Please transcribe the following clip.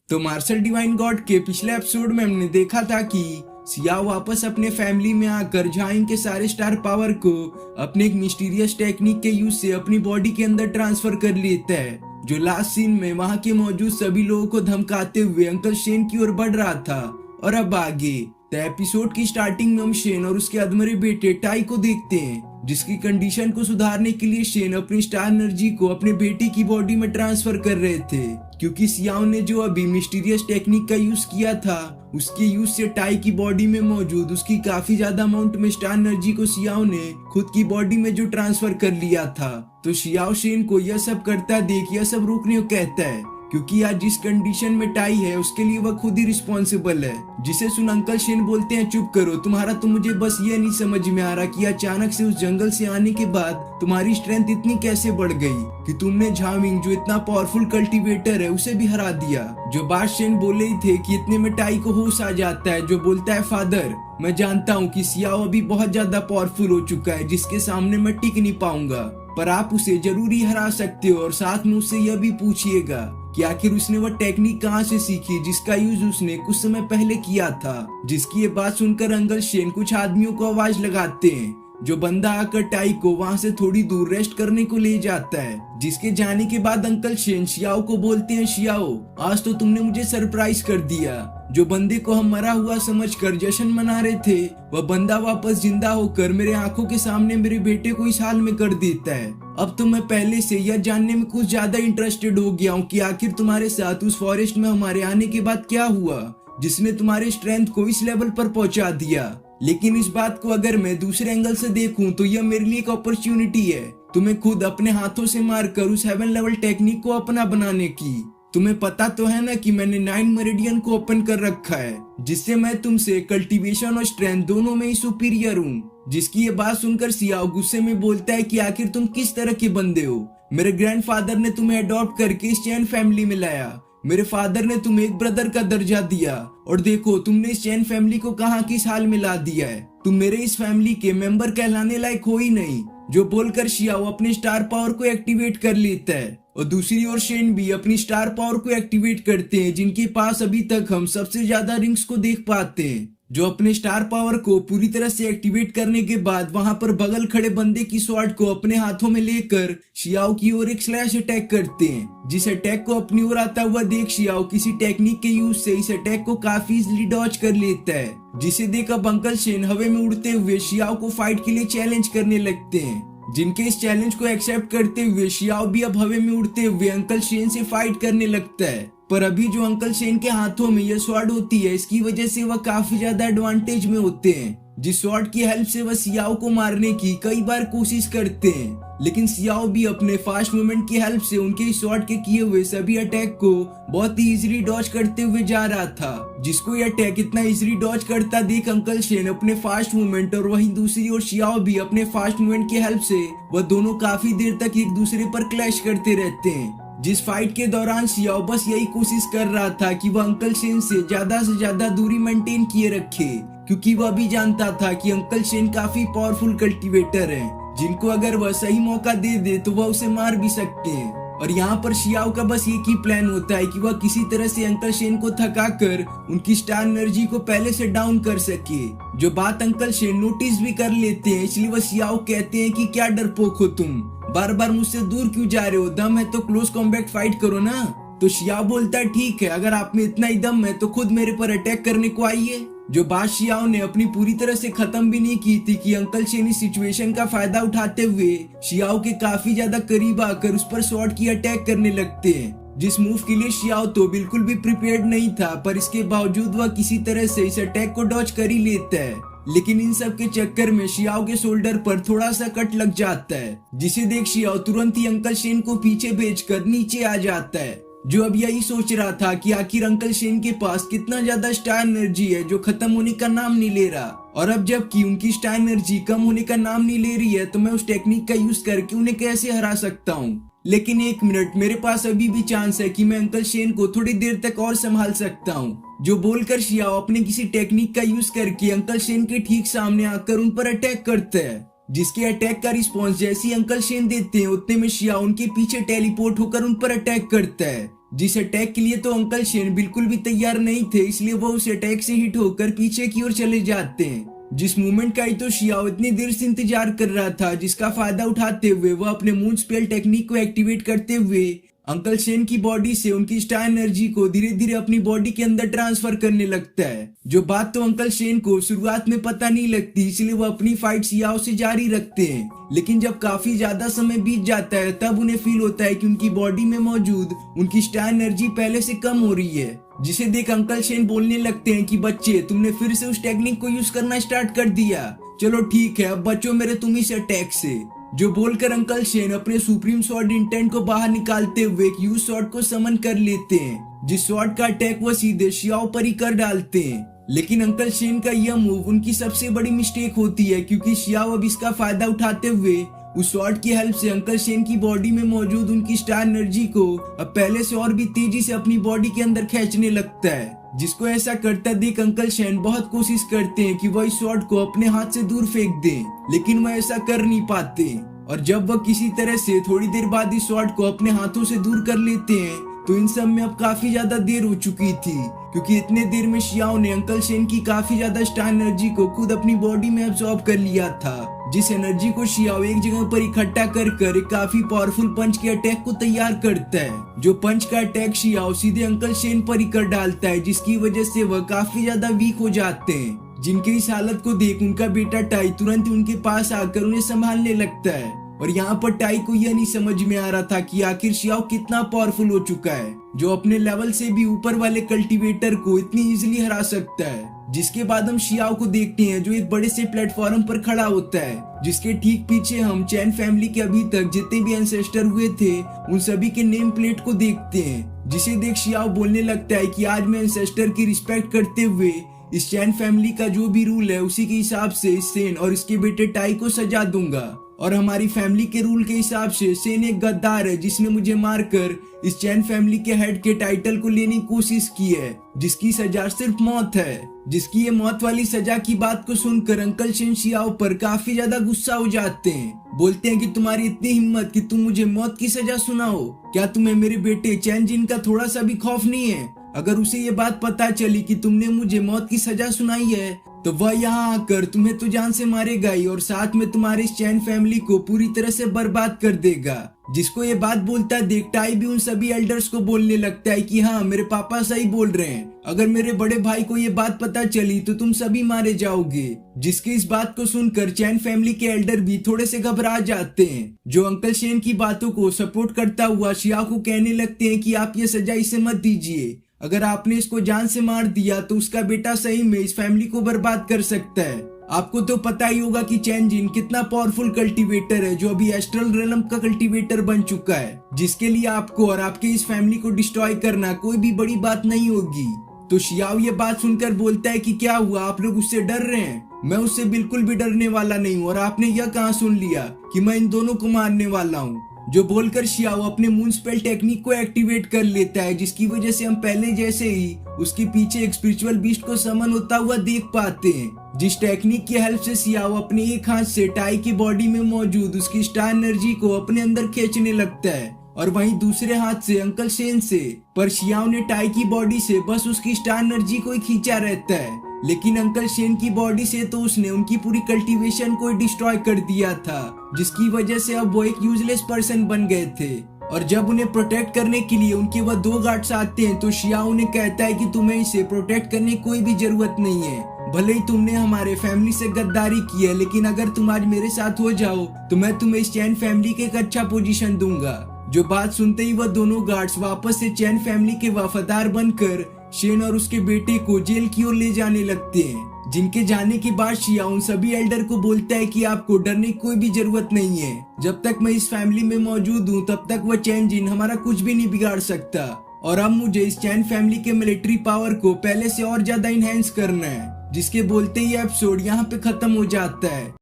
तो martial divine God के पिछले एपिसोड में हमने देखा था कि सियाओ वापस अपने फैमिली में आकर जहां इनके सारे स्टार पावर को अपने एक मिस्टीरियस टेक्निक के यूज से अपनी बॉडी के अंदर ट्रांसफर कर लेता है, जो लास्ट सीन में वहां के मौजूद सभी लोगों को धमकाते हुए अंकल शेन की ओर बढ़ रहा था। और अब आगे तो एपिसोड की स्टार्टिंग में हम शेन और उसके अधमरे बेटे टाई को देखते हैं, जिसकी कंडीशन को सुधारने के लिए शेन अपनी स्टार एनर्जी को अपने बेटे की बॉडी में ट्रांसफर कर रहे थे, क्योंकि सियाओ ने जो अभी मिस्टीरियस टेक्निक का यूज किया था उसके यूज से टाई की बॉडी में मौजूद उसकी काफी ज्यादा अमाउंट में स्टार एनर्जी को सियाओ ने खुद की बॉडी में जो ट्रांसफर कर लिया था। तो सियाओ शेन को यह सब करता देख यह सब रोकने को कहता है, क्योंकि आज जिस कंडीशन में टाई है उसके लिए वह खुद ही रिस्पॉन्सिबल है। जिसे सुन अंकल शेन बोलते हैं, चुप करो, तुम्हारा तो मुझे बस ये नहीं समझ में आ रहा कि अचानक से उस जंगल से आने के बाद तुम्हारी स्ट्रेंथ इतनी कैसे बढ़ गई कि तुमने झाविंग जो इतना पावरफुल कल्टीवेटर है उसे भी हरा दिया। जो बात शेन बोले ही थे कि इतने में टाई को होश आ जाता है, जो बोलता है, फादर मैं जानता हूँ कि सियाओ अभी बहुत ज्यादा पावरफुल हो चुका है, जिसके सामने मैं टिक नहीं पाऊंगा, पर आप उसे जरूर ही हरा सकते हो। और साथ में उससे यह भी पूछिएगा कि आखिर उसने वह टेक्निक कहाँ से सीखी जिसका यूज उसने कुछ समय पहले किया था। जिसकी ये बात सुनकर अंकल शेन कुछ आदमियों को आवाज लगाते हैं, जो बंदा आकर टाई को वहां से थोड़ी दूर रेस्ट करने को ले जाता है। जिसके जाने के बाद अंकल शेन शियाओ को बोलते हैं, शियाओ आज तो तुमने मुझे सरप्राइज कर दिया। जो बंदे को हम मरा हुआ समझकर जश्न मना रहे थे वह बंदा वापस जिंदा होकर मेरे आंखों के सामने मेरे बेटे को इस हाल में कर देता है। अब तो मैं पहले से यह जानने में कुछ ज्यादा इंटरेस्टेड हो गया हूँ कि आखिर तुम्हारे साथ उस फॉरेस्ट में हमारे आने के बाद क्या हुआ जिसने तुम्हारे स्ट्रेंथ को इस लेवल पर पहुंचा दिया। लेकिन इस बात को अगर मैं दूसरे एंगल से देखूं तो यह मेरे लिए एक अपॉर्चुनिटी है तुम्हें खुद अपने हाथों से मारकर उस हेवन लेवल टेक्निक को अपना बनाने की। तुम्हें पता तो है ना कि मैंने 9 मेरिडियन को ओपन कर रखा है, जिससे मैं तुमसे कल्टीवेशन और स्ट्रेंथ दोनों में ही सुपीरियर हूँ। जिसकी ये बात सुनकर सियाओ गुस्से में बोलता है कि आखिर तुम किस तरह के बंदे हो। मेरे ग्रैंडफादर ने तुम्हें अडॉप्ट करके इस चैन फैमिली में लाया, मेरे फादर ने तुम्हें एक ब्रदर का दर्जा दिया, और देखो तुमने इस चैन फैमिली को कहां किस हाल में ला दिया है। तुम मेरे इस फैमिली के मेंबर कहलाने लायक हो ही नहीं। जो बोलकर शियाओ अपने स्टार पावर को एक्टिवेट कर लेता है, और दूसरी ओर शेन भी अपनी स्टार पावर को एक्टिवेट करते हैं, जिनके पास अभी तक हम सबसे ज्यादा रिंग्स को देख पाते हैं। जो अपने स्टार पावर को पूरी तरह से एक्टिवेट करने के बाद वहां पर बगल खड़े बंदे की स्वॉर्ड को अपने हाथों में लेकर शियाओ की ओर एक स्लैश अटैक करते हैं। जिस अटैक को अपनी ओर आता हुआ देख शियाओ किसी टेक्निक के यूज से इस अटैक को काफी इजीली डॉज कर लेता है। जिसे देख अब अंकल शेन हवा में उड़ते हुए शियाओ को फाइट के लिए चैलेंज करने लगते हैं। जिनके इस चैलेंज को एक्सेप्ट करते हुए शियाओ भी अब हवा में उड़ते हुए अंकल शेन से फाइट करने लगता है। पर अभी जो अंकल शेन के हाथों में यह स्वॉर्ड होती है, इसकी वजह से वह काफी ज्यादा एडवांटेज में होते हैं। जिस स्वॉर्ड की हेल्प से वह सियाओ को मारने की कई बार कोशिश करते हैं, लेकिन सियाओ भी अपने फास्ट मूवमेंट की हेल्प से उनके इस स्वॉर्ड के किए हुए सभी अटैक को बहुत ही इजीली डॉज करते हुए जा रहा था। जिसको यह अटैक इतना इजीली डॉज करता देख अंकल शेन अपने फास्ट मूवमेंट और वहीं दूसरी ओर शियाओ भी अपने फास्ट मूवमेंट की हेल्प से वह दोनों काफी देर तक एक दूसरे पर क्लैश करते रहते हैं। जिस फाइट के दौरान शियाओ बस यही कोशिश कर रहा था कि वह अंकल शेन से ज्यादा दूरी मेंटेन किए रखे, क्योंकि वह भी जानता था कि अंकल शेन काफी पावरफुल कल्टीवेटर हैं, जिनको अगर वह सही मौका दे दे तो वह उसे मार भी सकते हैं। और यहाँ पर शियाओ का बस एक ही प्लान होता है कि वह किसी तरह से अंकल शेन को थकाकर उनकी स्टार एनर्जी को पहले से डाउन कर सके। जो बात अंकल शेन नोटिस भी कर लेते हैं, इसलिए वह शियाओ कहते हैं कि क्या डरपोक हो तुम, बार बार मुझसे दूर क्यों जा रहे हो, दम है तो क्लोज कॉम्बैट फाइट करो ना। तो शियाओ बोलता है, ठीक है, अगर आप में इतना ही दम है तो खुद मेरे पर अटैक करने को आइए। जो बात शियाओ ने अपनी पूरी तरह से खत्म भी नहीं की थी कि अंकल शेन इस सिचुएशन का फायदा उठाते हुए शियाओ के काफी ज्यादा करीब आकर उस पर स्वॉर्ड की अटैक करने लगते हैं। जिस मूव के लिए शियाओ तो बिल्कुल भी प्रिपेयर्ड नहीं था, पर इसके बावजूद वह किसी तरह से इस अटैक को डॉज कर ही लेता है। लेकिन इन सब के चक्कर में शियाओ के शोल्डर पर थोड़ा सा कट लग जाता है, जिसे देख शियाओ तुरंत ही अंकल शेन को पीछे भेजकर नीचे आ जाता है। जो अब यही सोच रहा था कि आखिर अंकल शेन के पास कितना ज्यादा स्टार एनर्जी है जो खत्म होने का नाम नहीं ले रहा, और अब जबकि उनकी स्टार एनर्जी कम होने का नाम नहीं ले रही है तो मैं उस टेक्निक का यूज करके उन्हें कैसे हरा सकता हूँ। लेकिन एक मिनट, मेरे पास अभी भी चांस है कि मैं अंकल शेन को थोड़ी देर तक और संभाल सकता हूँ। जो बोलकर शियाओ अपने किसी टेक्निक का यूज करके अंकल शेन के ठीक सामने आकर उन पर अटैक करता है। जिसके अटैक का रिस्पॉन्स जैसे ही अंकल शेन देते हैं उतने में शियाओ उनके पीछे टेलीपोर्ट होकर उन पर अटैक करता है। जिस अटैक के लिए तो अंकल शेन बिल्कुल भी तैयार नहीं थे, इसलिए वो उस अटैक से हिट होकर पीछे की ओर चले जाते हैं। जिस मूवमेंट का तो शियाओ इतनी देर से इंतजार कर रहा था, जिसका फायदा उठाते हुए वो अपने मून स्पेल टेक्निक को एक्टिवेट करते हुए अंकल शेन की बॉडी से उनकी स्टार एनर्जी को धीरे धीरे अपनी बॉडी के अंदर ट्रांसफर करने लगता है। जो बात तो अंकल शेन को शुरुआत में पता नहीं लगती, इसलिए वो अपनी फाइट सियाओ से जारी रखते हैं। लेकिन जब काफी ज्यादा समय बीत जाता है, तब उन्हें फील होता है कि उनकी बॉडी में मौजूद उनकी स्टार एनर्जी पहले से कम हो रही है, जिसे देख अंकल शेन बोलने लगते हैं कि बच्चे, तुमने फिर से उस टेक्निक को यूज करना स्टार्ट कर दिया। चलो ठीक है, अब बच्चों मेरे तुम इस अटैक से। जो बोलकर अंकल शेन अपने सुप्रीम स्वॉर्ड इंटेंट को बाहर निकालते हुए एक यूज स्वॉर्ड को समन कर लेते हैं, जिस स्वॉर्ड का अटैक वो सीधे शियाओ पर ही कर डालते हैं। लेकिन अंकल शेन का यह मूव उनकी सबसे बड़ी मिस्टेक होती है, क्योंकि शियाओ अब इसका फायदा उठाते हुए उस स्वॉर्ड की हेल्प से अंकल शेन की बॉडी में मौजूद उनकी स्टार एनर्जी को अब पहले से और भी तेजी से अपनी बॉडी के अंदर खींचने लगता है। जिसको ऐसा करता देख अंकल शेन बहुत कोशिश करते हैं कि वह इस स्वॉर्ड को अपने हाथ से दूर फेंक दें, लेकिन वह ऐसा कर नहीं पाते। और जब वह किसी तरह से थोड़ी देर बाद इस स्वॉर्ड को अपने हाथों से दूर कर लेते हैं, तो इन सब में अब काफी ज्यादा देर हो चुकी थी, क्योंकि इतने देर में शियाओ ने अंकल शेन की काफी ज्यादा स्टार एनर्जी को खुद अपनी बॉडी में अब्सॉर्ब कर लिया था। जिस एनर्जी को शियाओ एक जगह पर इकट्ठा कर एक काफी पावरफुल पंच के अटैक को तैयार करता है। जो पंच का अटैक शियाओ सीधे अंकल शेन पर ही कर डालता है, जिसकी वजह से वह काफी ज्यादा वीक हो जाते हैं। जिनके इस हालत को देख उनका बेटा टाई तुरंत उनके पास आकर उन्हें संभालने लगता है। और यहाँ पर टाई को यह नहीं समझ में आ रहा था कि आखिर शियाओ कितना पावरफुल हो चुका है, जो अपने लेवल से भी ऊपर वाले कल्टीवेटर को इतनी इजीली हरा सकता है। जिसके बाद हम शियाओ को देखते हैं, जो एक बड़े से प्लेटफॉर्म पर खड़ा होता है, जिसके ठीक पीछे हम चैन फैमिली के अभी तक जितने भी एंसेस्टर हुए थे उन सभी के नेम प्लेट को देखते हैं। जिसे देख शियाओ बोलने लगता है कि आज मैं एंसेस्टर की रिस्पेक्ट करते हुए इस चैन फैमिली का जो भी रूल है उसी के हिसाब से इस सेन और इसके बेटे टाई को सजा दूंगा। और हमारी फैमिली के रूल के हिसाब से सेन एक गद्दार है, जिसने मुझे मारकर इस चैन फैमिली के हेड के टाइटल को लेने की कोशिश की है, जिसकी सजा सिर्फ मौत है। जिसकी ये मौत वाली सजा की बात को सुनकर अंकल शेन शियाओ पर काफी ज्यादा गुस्सा हो जाते हैं। बोलते हैं कि तुम्हारी इतनी हिम्मत कि तुम मुझे मौत की सजा सुनाओ, क्या तुम्हें मेरे बेटे चैन जिन का थोड़ा सा भी खौफ नहीं है? अगर उसे ये बात पता चली कि तुमने मुझे मौत की सजा सुनाई है, तो वह यहाँ आकर तुम्हें तो जान से मारेगा ही, और साथ में तुम्हारी इस चैन फैमिली को पूरी तरह से बर्बाद कर देगा। जिसको ये बात बोलता देख टाई भी उन सभी एल्डर्स को बोलने लगता है कि हाँ, मेरे पापा सही बोल रहे हैं, अगर मेरे बड़े भाई को ये बात पता चली तो तुम सभी मारे जाओगे। जिसकी इस बात को सुनकर चैन फैमिली के एल्डर भी थोड़े से घबरा जाते हैं। जो अंकल शेन की बातों को सपोर्ट करता हुआ शियाओ को कहने लगते हैं कि आप ये सजा इसे मत दीजिए, अगर आपने इसको जान से मार दिया तो उसका बेटा सही में इस फैमिली को बर्बाद कर सकता है। आपको तो पता ही होगा कि चैन जिन कितना पावरफुल कल्टीवेटर है, जो अभी एस्ट्रल रेलम का कल्टीवेटर बन चुका है, जिसके लिए आपको और आपके इस फैमिली को डिस्ट्रॉय करना कोई भी बड़ी बात नहीं होगी। तो शियाओ ये बात सुनकर बोलता है कि क्या हुआ, आप लोग उससे डर रहे हैं? मैं उससे बिल्कुल भी डरने वाला नहीं हूँ, और आपने यह कहाँ सुन लिया कि मैं इन दोनों को मारने वाला हूँ? जो बोलकर शियाओ अपने मून स्पेल टेक्निक को एक्टिवेट कर लेता है, जिसकी वजह से हम पहले जैसे ही उसके पीछे एक स्पिरिचुअल बीस्ट को समन होता हुआ देख पाते हैं। जिस टेक्निक की हेल्प से शियाओ अपने एक हाथ से टाई की बॉडी में मौजूद उसकी स्टार एनर्जी को अपने अंदर खींचने लगता है, और वहीं दूसरे हाथ से अंकल शेन से। पर शियाओ ने टाई की बॉडी से बस उसकी स्टार एनर्जी को ही खींचा रहता है, लेकिन अंकल शेन की बॉडी से तो उसने उनकी पूरी कल्टीवेशन को डिस्ट्रॉय कर दिया था, जिसकी वजह से अब वो एक यूजलेस पर्सन बन गए थे। और जब उन्हें प्रोटेक्ट करने के लिए उनके वह 2 गार्ड्स आते हैं, तो शियाओ उन्हें कहता है कि तुम्हें इसे प्रोटेक्ट करने की कोई भी जरूरत नहीं है। भले ही तुमने हमारे फैमिली से गद्दारी की है, लेकिन अगर तुम आज मेरे साथ हो जाओ तो मैं तुम्हें इस चैन फैमिली के एक अच्छा पोजीशन दूंगा। जो बात सुनते ही वह दोनों गार्ड्स वापस से चैन फैमिली के वफादार बनकर शेन और उसके बेटे को जेल की ओर ले जाने लगते हैं। जिनके जाने के बाद शियाओ उन सभी एल्डर को बोलता है कि आपको डरने की कोई भी जरूरत नहीं है, जब तक मैं इस फैमिली में मौजूद हूँ तब तक वह चैन जिन हमारा कुछ भी नहीं बिगाड़ सकता, और अब मुझे इस चैन फैमिली के मिलिट्री पावर को पहले से और ज्यादा इनहेंस करना है। जिसके बोलते ही एपिसोड यहाँ पे खत्म हो जाता है।